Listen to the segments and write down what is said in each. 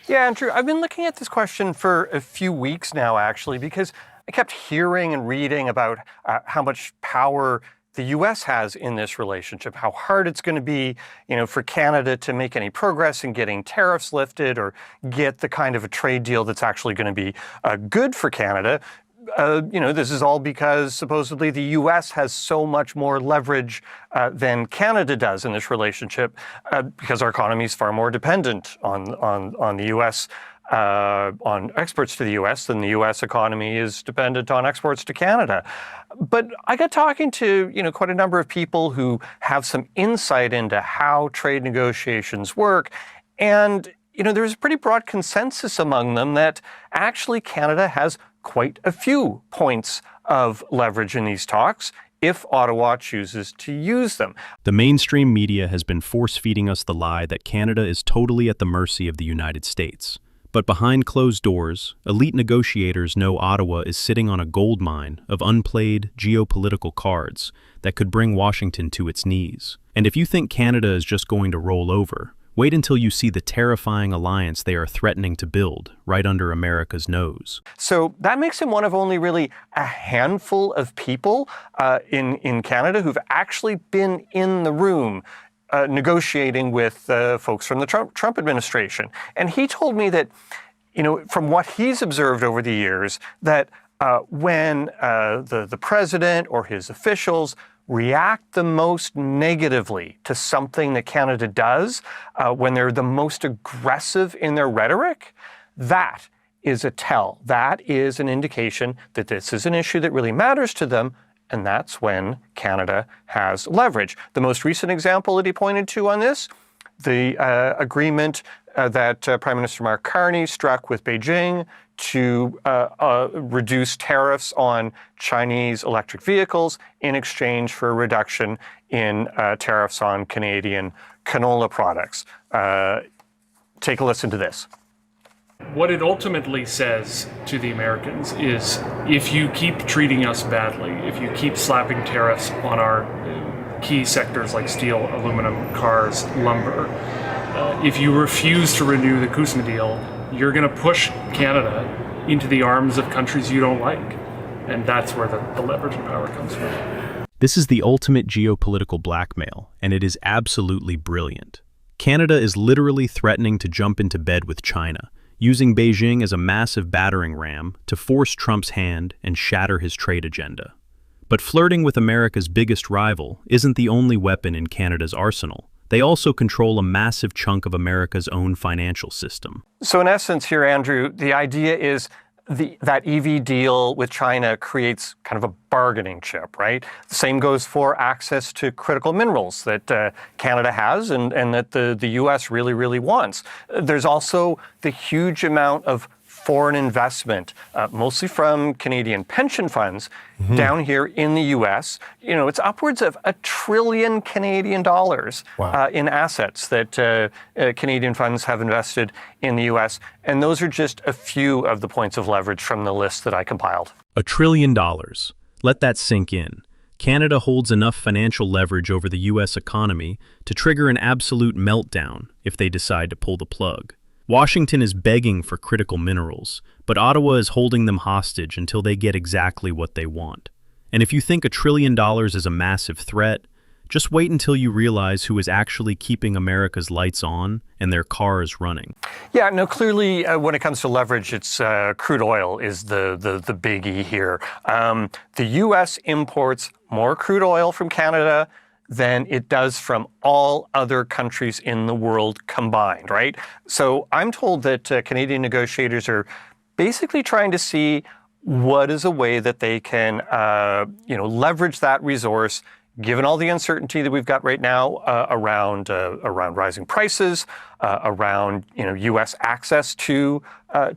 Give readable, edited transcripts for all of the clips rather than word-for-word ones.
Yeah, Andrew, I've been looking at this question for a few weeks now, actually, because I kept hearing and reading about how much power the U.S. has in this relationship, how hard it's going to be, for Canada to make any progress in getting tariffs lifted or get the kind of a trade deal that's actually going to be good for Canada. This is all because supposedly the U.S. has so much more leverage than Canada does in this relationship because our economy is far more dependent on the U.S., on exports to the U.S. than the U.S. economy is dependent on exports to Canada. But I got talking to, quite a number of people who have some insight into how trade negotiations work. And, there's a pretty broad consensus among them that actually Canada has quite a few points of leverage in these talks if Ottawa chooses to use them. The mainstream media has been force-feeding us the lie that Canada is totally at the mercy of the United States. But behind closed doors, elite negotiators know Ottawa is sitting on a gold mine of unplayed geopolitical cards that could bring Washington to its knees. And if you think Canada is just going to roll over, wait until you see the terrifying alliance they are threatening to build right under America's nose. So that makes him one of only really a handful of people in Canada who've actually been in the room negotiating with folks from the Trump administration. And he told me that, from what he's observed over the years, that when the president or his officials react the most negatively to something that Canada does, when they're the most aggressive in their rhetoric, that is a tell. That is an indication that this is an issue that really matters to them, and that's when Canada has leverage. The most recent example that he pointed to on this, the agreement that Prime Minister Mark Carney struck with Beijing to reduce tariffs on Chinese electric vehicles in exchange for a reduction in tariffs on Canadian canola products. Take a listen to this. What it ultimately says to the Americans is, if you keep treating us badly, if you keep slapping tariffs on our key sectors like steel, aluminum, cars, lumber, if you refuse to renew the CUSMA deal, you're going to push Canada into the arms of countries you don't like. And that's where the leverage and power comes from. This is the ultimate geopolitical blackmail, and it is absolutely brilliant. Canada is literally threatening to jump into bed with China, using Beijing as a massive battering ram to force Trump's hand and shatter his trade agenda. But flirting with America's biggest rival isn't the only weapon in Canada's arsenal. They also control a massive chunk of America's own financial system. So in essence here, Andrew, the idea is that EV deal with China creates kind of a bargaining chip, right? The same goes for access to critical minerals that Canada has and that the U.S. really, really wants. There's also the huge amount of foreign investment, mostly from Canadian pension funds, down here in the U.S. It's upwards of $1 trillion Canadian dollars in assets that Canadian funds have invested in the U.S. And those are just a few of the points of leverage from the list that I compiled. $1 trillion. Let that sink in. Canada holds enough financial leverage over the U.S. economy to trigger an absolute meltdown if they decide to pull the plug. Washington is begging for critical minerals, but Ottawa is holding them hostage until they get exactly what they want. And if you think $1 trillion is a massive threat, just wait until you realize who is actually keeping America's lights on and their cars running. Yeah, no, clearly when it comes to leverage, it's crude oil is the biggie here. The U.S. imports more crude oil from Canada than it does from all other countries in the world combined, right? So I'm told that Canadian negotiators are basically trying to see what is a way that they can, leverage that resource, given all the uncertainty that we've got right now around rising prices, around U.S. access to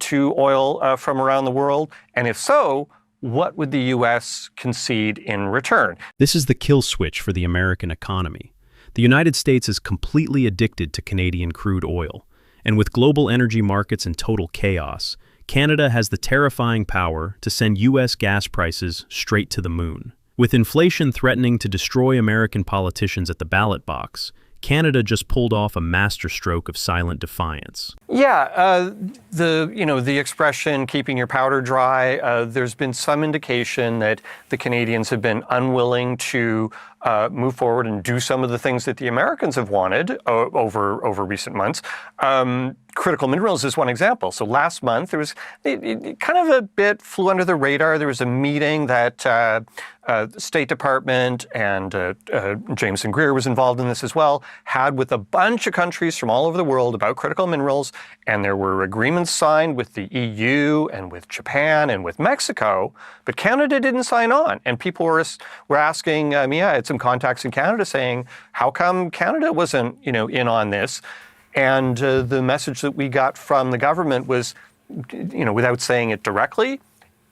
oil from around the world, and if so, what would the U.S. concede in return? This is the kill switch for the American economy. The United States is completely addicted to Canadian crude oil, and with global energy markets in total chaos, Canada has the terrifying power to send U.S. gas prices straight to the moon. With inflation threatening to destroy American politicians at the ballot box, Canada just pulled off a masterstroke of silent defiance. Yeah, the expression "keeping your powder dry." There's been some indication that the Canadians have been unwilling to move forward and do some of the things that the Americans have wanted over recent months. Critical minerals is one example. So last month there was it kind of a bit flew under the radar. There was a meeting that the State Department and Jameson Greer was involved in this as well, had with a bunch of countries from all over the world about critical minerals, and there were agreements signed with the EU and with Japan and with Mexico, but Canada didn't sign on. And people were asking me, I had some contacts in Canada saying, how come Canada wasn't in on this? And the message that we got from the government was, without saying it directly,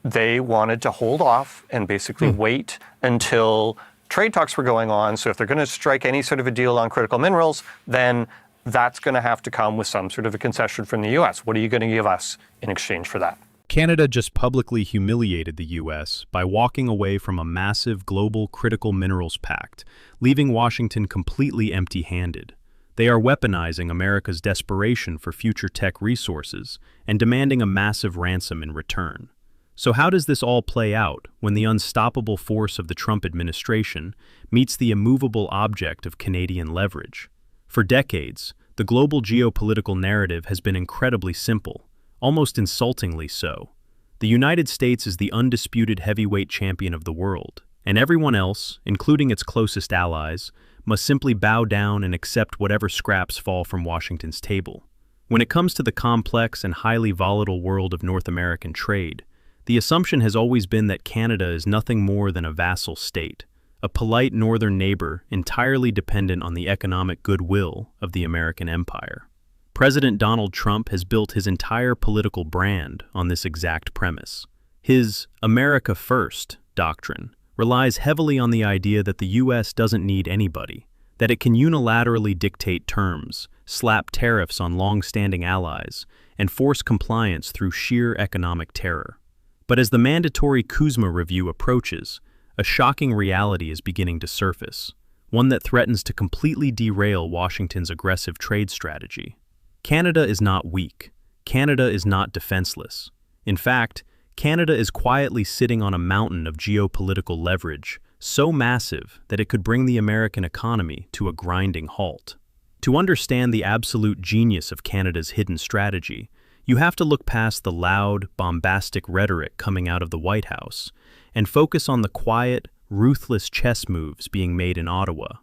they wanted to hold off and basically wait until trade talks were going on. So if they're going to strike any sort of a deal on critical minerals, then that's going to have to come with some sort of a concession from the U.S. What are you going to give us in exchange for that? Canada just publicly humiliated the U.S. by walking away from a massive global critical minerals pact, leaving Washington completely empty-handed. They are weaponizing America's desperation for future tech resources and demanding a massive ransom in return. So how does this all play out when the unstoppable force of the Trump administration meets the immovable object of Canadian leverage? For decades, the global geopolitical narrative has been incredibly simple, almost insultingly so. The United States is the undisputed heavyweight champion of the world, and everyone else, including its closest allies, must simply bow down and accept whatever scraps fall from Washington's table. When it comes to the complex and highly volatile world of North American trade, the assumption has always been that Canada is nothing more than a vassal state, a polite northern neighbor entirely dependent on the economic goodwill of the American empire. President Donald Trump has built his entire political brand on this exact premise. His America First doctrine relies heavily on the idea that the U.S. doesn't need anybody, that it can unilaterally dictate terms, slap tariffs on long-standing allies, and force compliance through sheer economic terror. But as the mandatory Kuzma review approaches, a shocking reality is beginning to surface, one that threatens to completely derail Washington's aggressive trade strategy. Canada is not weak. Canada is not defenseless. In fact, Canada is quietly sitting on a mountain of geopolitical leverage, so massive that it could bring the American economy to a grinding halt. To understand the absolute genius of Canada's hidden strategy, you have to look past the loud, bombastic rhetoric coming out of the White House and focus on the quiet, ruthless chess moves being made in Ottawa.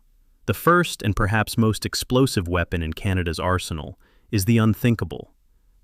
The first and perhaps most explosive weapon in Canada's arsenal is the unthinkable,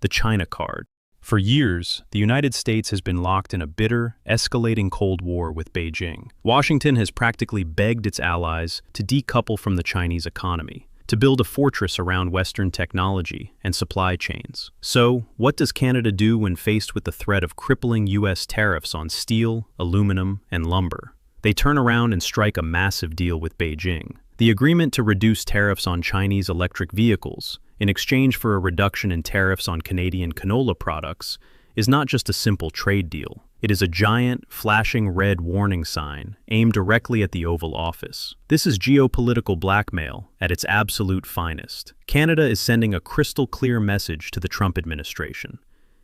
the China card. For years, the United States has been locked in a bitter, escalating Cold War with Beijing. Washington has practically begged its allies to decouple from the Chinese economy, to build a fortress around Western technology and supply chains. So, what does Canada do when faced with the threat of crippling U.S. tariffs on steel, aluminum, and lumber? They turn around and strike a massive deal with Beijing. The agreement to reduce tariffs on Chinese electric vehicles, in exchange for a reduction in tariffs on Canadian canola products, is not just a simple trade deal. It is a giant, flashing red warning sign aimed directly at the Oval Office. This is geopolitical blackmail at its absolute finest. Canada is sending a crystal-clear message to the Trump administration.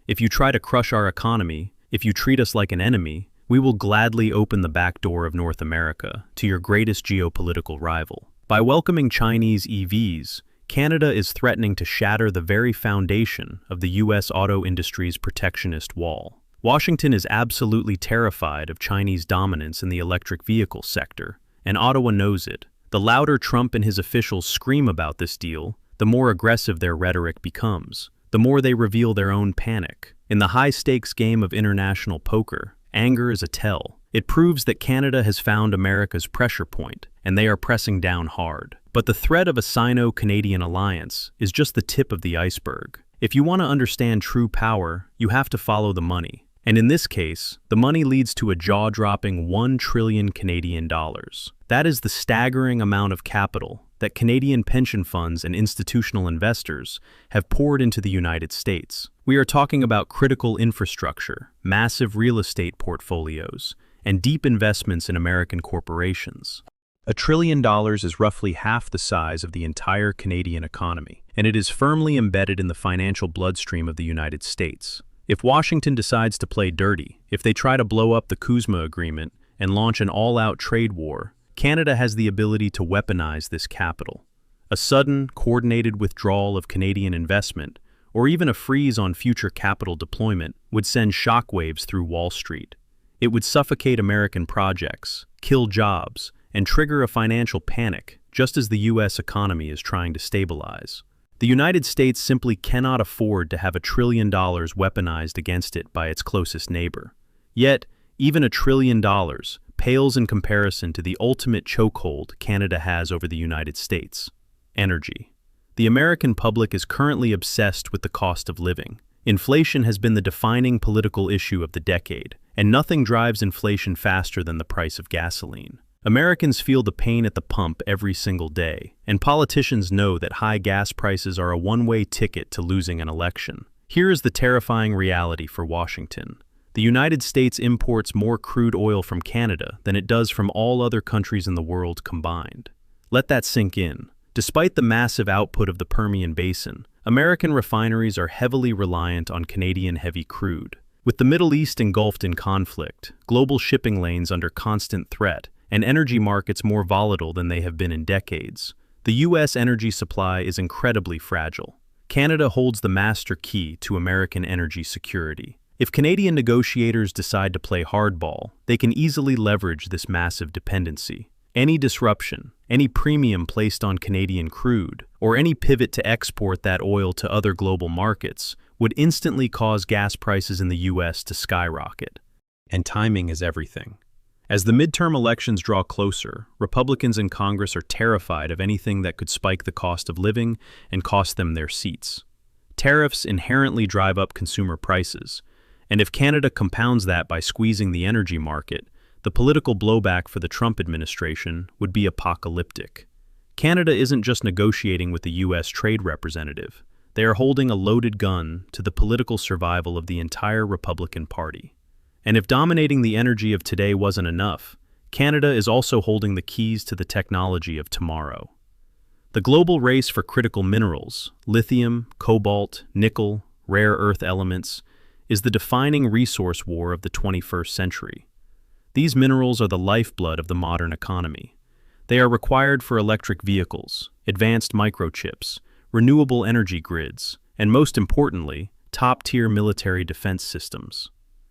If you try to crush our economy, if you treat us like an enemy, we will gladly open the back door of North America to your greatest geopolitical rival. By welcoming Chinese EVs, Canada is threatening to shatter the very foundation of the U.S. auto industry's protectionist wall. Washington is absolutely terrified of Chinese dominance in the electric vehicle sector, and Ottawa knows it. The louder Trump and his officials scream about this deal, the more aggressive their rhetoric becomes, the more they reveal their own panic. In the high-stakes game of international poker, anger is a tell. It proves that Canada has found America's pressure point, and they are pressing down hard. But the threat of a Sino-Canadian alliance is just the tip of the iceberg. If you want to understand true power, you have to follow the money. And in this case, the money leads to a jaw-dropping 1 trillion Canadian dollars. That is the staggering amount of capital that Canadian pension funds and institutional investors have poured into the United States. We are talking about critical infrastructure, massive real estate portfolios, and deep investments in American corporations. $1 trillion is roughly half the size of the entire Canadian economy, and it is firmly embedded in the financial bloodstream of the United States. If Washington decides to play dirty, if they try to blow up the CUSMA agreement and launch an all-out trade war, Canada has the ability to weaponize this capital. A sudden, coordinated withdrawal of Canadian investment, or even a freeze on future capital deployment, would send shockwaves through Wall Street. It would suffocate American projects, kill jobs, and trigger a financial panic, just as the U.S. economy is trying to stabilize. The United States simply cannot afford to have $1 trillion weaponized against it by its closest neighbor. Yet, even $1 trillion pales in comparison to the ultimate chokehold Canada has over the United States: energy. The American public is currently obsessed with the cost of living. Inflation has been the defining political issue of the decade, and nothing drives inflation faster than the price of gasoline. Americans feel the pain at the pump every single day, and politicians know that high gas prices are a one-way ticket to losing an election. Here is the terrifying reality for Washington. The United States imports more crude oil from Canada than it does from all other countries in the world combined. Let that sink in. Despite the massive output of the Permian Basin, American refineries are heavily reliant on Canadian heavy crude. With the Middle East engulfed in conflict, global shipping lanes under constant threat, and energy markets more volatile than they have been in decades, the U.S. energy supply is incredibly fragile. Canada holds the master key to American energy security. If Canadian negotiators decide to play hardball, they can easily leverage this massive dependency. Any disruption, any premium placed on Canadian crude, or any pivot to export that oil to other global markets would instantly cause gas prices in the U.S. to skyrocket. And timing is everything. As the midterm elections draw closer, Republicans in Congress are terrified of anything that could spike the cost of living and cost them their seats. Tariffs inherently drive up consumer prices, and if Canada compounds that by squeezing the energy market, the political blowback for the Trump administration would be apocalyptic. Canada isn't just negotiating with the U.S. trade representative. They are holding a loaded gun to the political survival of the entire Republican Party. And if dominating the energy of today wasn't enough, Canada is also holding the keys to the technology of tomorrow. The global race for critical minerals, lithium, cobalt, nickel, rare earth elements, is the defining resource war of the 21st century. These minerals are the lifeblood of the modern economy. They are required for electric vehicles, advanced microchips, renewable energy grids, and most importantly, top-tier military defense systems.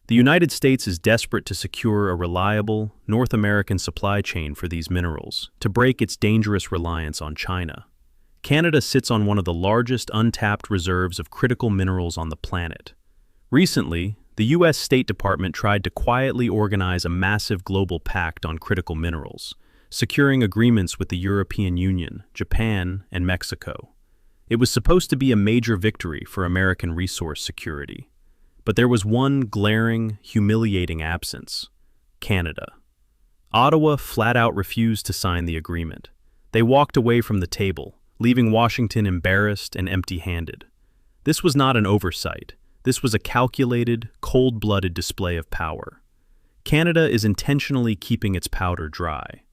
The United States is desperate to secure a reliable, North American supply chain for these minerals to break its dangerous reliance on China. Canada sits on one of the largest untapped reserves of critical minerals on the planet. Recently, the U.S. State Department tried to quietly organize a massive global pact on critical minerals, securing agreements with the European Union, Japan, and Mexico. It was supposed to be a major victory for American resource security. But there was one glaring, humiliating absence: Canada. Ottawa flat out refused to sign the agreement. They walked away from the table, leaving Washington embarrassed and empty-handed. This was not an oversight. This was a calculated, cold-blooded display of power. Canada is intentionally keeping its powder dry.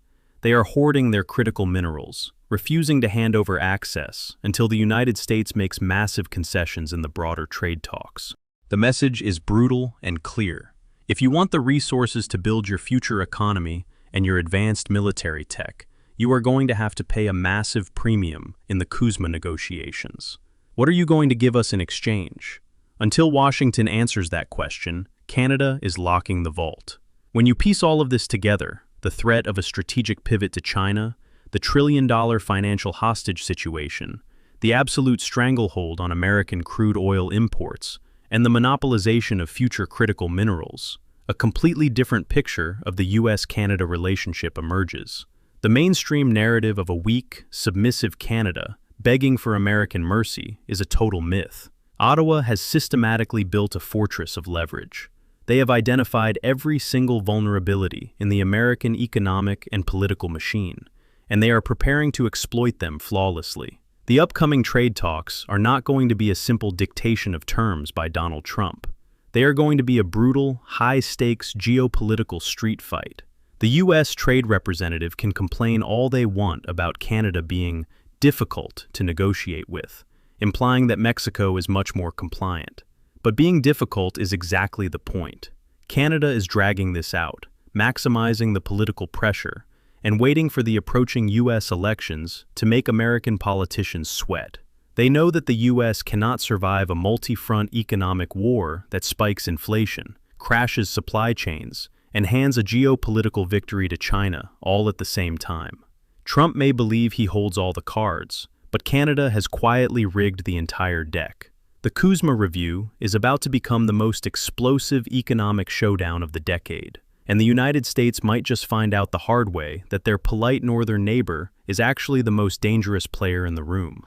They are hoarding their critical minerals, refusing to hand over access until the United States makes massive concessions in the broader trade talks. The message is brutal and clear. If you want the resources to build your future economy and your advanced military tech, you are going to have to pay a massive premium in the CUSMA negotiations. What are you going to give us in exchange? Until Washington answers that question, Canada is locking the vault. When you piece all of this together, the threat of a strategic pivot to China, the trillion-dollar financial hostage situation, the absolute stranglehold on American crude oil imports, and the monopolization of future critical minerals, a completely different picture of the U.S.-Canada relationship emerges. The mainstream narrative of a weak, submissive Canada begging for American mercy is a total myth. Ottawa has systematically built a fortress of leverage. They have identified every single vulnerability in the American economic and political machine, and they are preparing to exploit them flawlessly. The upcoming trade talks are not going to be a simple dictation of terms by Donald Trump. They are going to be a brutal, high-stakes geopolitical street fight. The U.S. trade representative can complain all they want about Canada being difficult to negotiate with, implying that Mexico is much more compliant. But being difficult is exactly the point. Canada is dragging this out, maximizing the political pressure, and waiting for the approaching U.S. elections to make American politicians sweat. They know that the U.S. cannot survive a multi-front economic war that spikes inflation, crashes supply chains, and hands a geopolitical victory to China all at the same time. Trump may believe he holds all the cards, but Canada has quietly rigged the entire deck. The Kuzma Review is about to become the most explosive economic showdown of the decade, and the United States might just find out the hard way that their polite northern neighbor is actually the most dangerous player in the room.